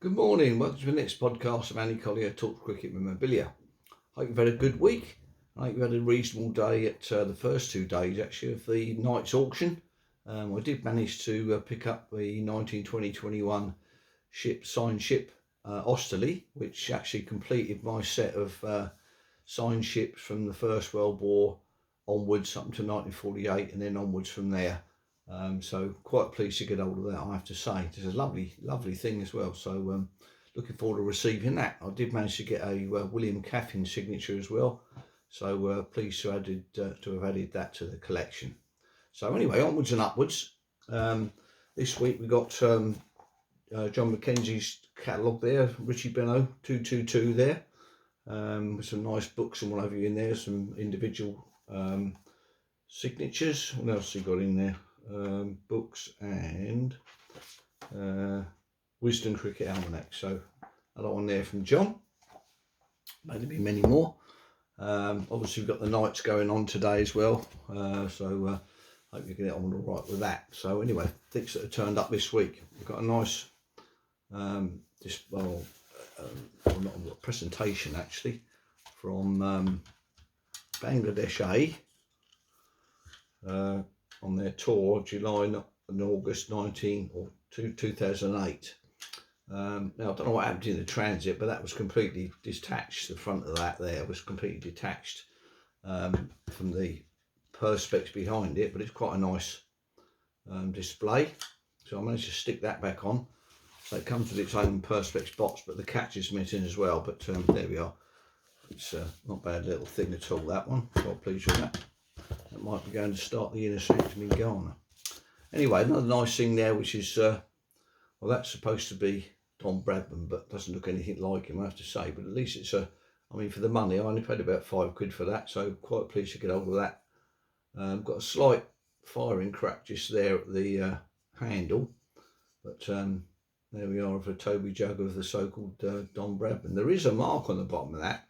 Good morning, welcome to the next podcast of Collier-talks cricket memorabilia. Hope you've had a good week. I hope you've had a reasonable day at the first 2 days actually of the night's auction. I did manage to pick up the 1920-21 signed ship Osterley, which actually completed my set of signed ships from the First World War onwards up to 1948 and then onwards from there. So quite pleased to get hold of that, I have to say. It's a lovely thing as well. So looking forward to receiving that. I did manage to get a William Caffin signature as well. So pleased to have added that to the collection. So anyway, onwards and upwards. This week we got John Mackenzie's catalogue there, Richie Benno 222 there, with some nice books and what have you in there, some individual signatures. What else he got in there? Books and Wisdom Cricket Almanac. So a lot on there from John. Maybe be many more. Obviously we've got the nights going on today as well. So hope you get on all right with that. So anyway, things that have turned up this week. We've got a nice presentation actually from Bangladesh A. On their tour, July and August 2008. Now I don't know what happened in the transit, but that was completely detached. The front of that there was completely detached from the perspex behind it, but it's quite a nice display. So I managed to stick that back on. So it comes with its own perspex box, but the catch is missing as well. But there we are. It's not a bad little thing at all, that one. Quite pleased with that. That might be going to start the inner sanctum in Ghana. Anyway, another nice thing there, which is, well, that's supposed to be Don Bradman, but doesn't look anything like him, I have to say. But at least it's I mean, for the money, I only paid about £5 for that, so quite pleased to get hold of that. Got a slight firing crack just there at the handle, but there we are of a Toby jug of the so-called Don Bradman. There is a mark on the bottom of that,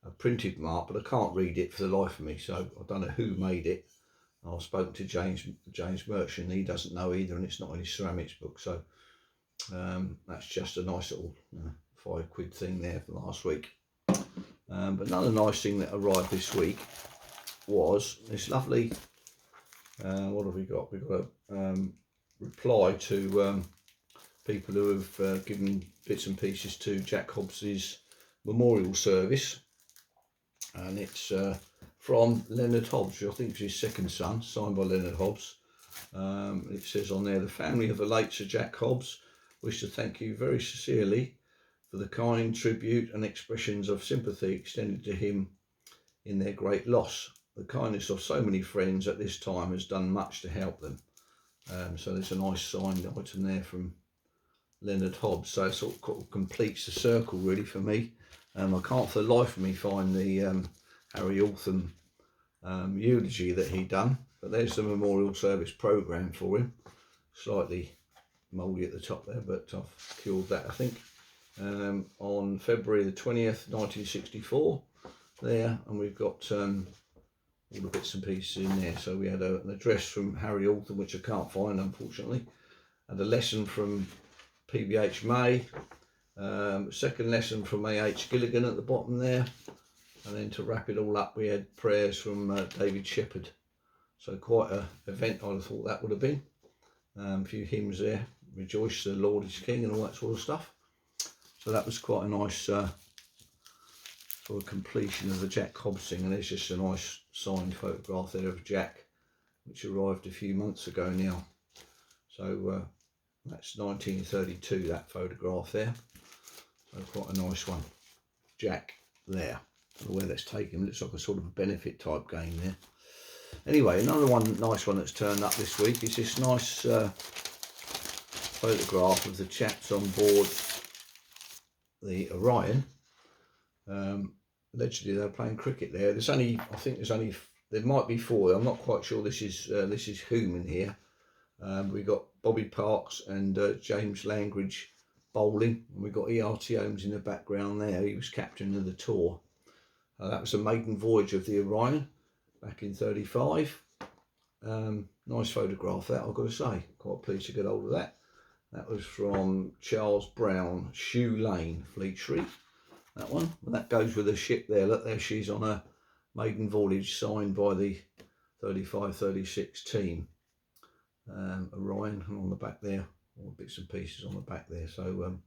a printed mark, but I can't read it for the life of me, so I don't know who made it. I've spoken to James Merchant, he doesn't know either, and it's not in his ceramics book, so that's just a nice little £5 thing there for last week. But another nice thing that arrived this week was this lovely, what have we got? We've got a reply to people who have given bits and pieces to Jack Hobbs's memorial service. And it's from Leonard Hobbs, who I think is his second son, signed by Leonard Hobbs. It says on there, the family of the late Sir Jack Hobbs wish to thank you very sincerely for the kind tribute and expressions of sympathy extended to him in their great loss. The kindness of so many friends at this time has done much to help them. So there's a nice signed item there from Leonard Hobbs. So it sort of completes the circle really for me. I can't for the life of me find the Harry Altham eulogy that he done, but there's the memorial service programme for him. Slightly mouldy at the top there, but I've cured that, I think. On February the 20th, 1964 there, and we've got all the bits and pieces in there. So we had an address from Harry Altham, which I can't find unfortunately, and a lesson from PBH May. Second lesson from A.H. Gilligan at the bottom there, and then to wrap it all up we had prayers from David Shepherd. So quite an event I'd have thought that would have been. A few hymns there, Rejoice the Lord is King and all that sort of stuff. So that was quite a nice sort of completion of the Jack Hobbs thing, and there's just a nice signed photograph there of Jack, which arrived a few months ago now. So that's 1932, that photograph there. So quite a nice one. Jack there. I don't know where that's taken. Looks like a sort of a benefit type game there. Anyway, another nice one that's turned up this week is this nice photograph of the chaps on board the Orion. Allegedly they're playing cricket there. There's only, I think there might be 4. I'm not quite sure this is whom in here. We've got Bobby Parks and James Langridge bowling, and we've got E.R.T. Holmes in the background there. He was captain of the tour. That was a maiden voyage of the Orion back in 35. Nice photograph that, I've got to say. Quite pleased to get hold of that. That was from Charles Brown, Shoe Lane, Fleet Street. That one. And that goes with the ship there. Look, there she's on a maiden voyage signed by the 35-36 team. Orion, and on the back there, all bits and pieces on the back there. So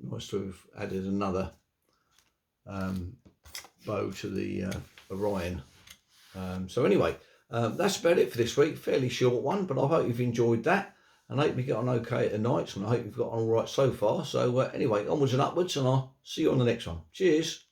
nice to have added another bow to the Orion. So anyway, that's about it for this week. Fairly short one, but I hope you've enjoyed that. And I hope you get on okay at the nights, and I hope you've got on all right so far. So anyway, onwards and upwards, and I'll see you on the next one. Cheers.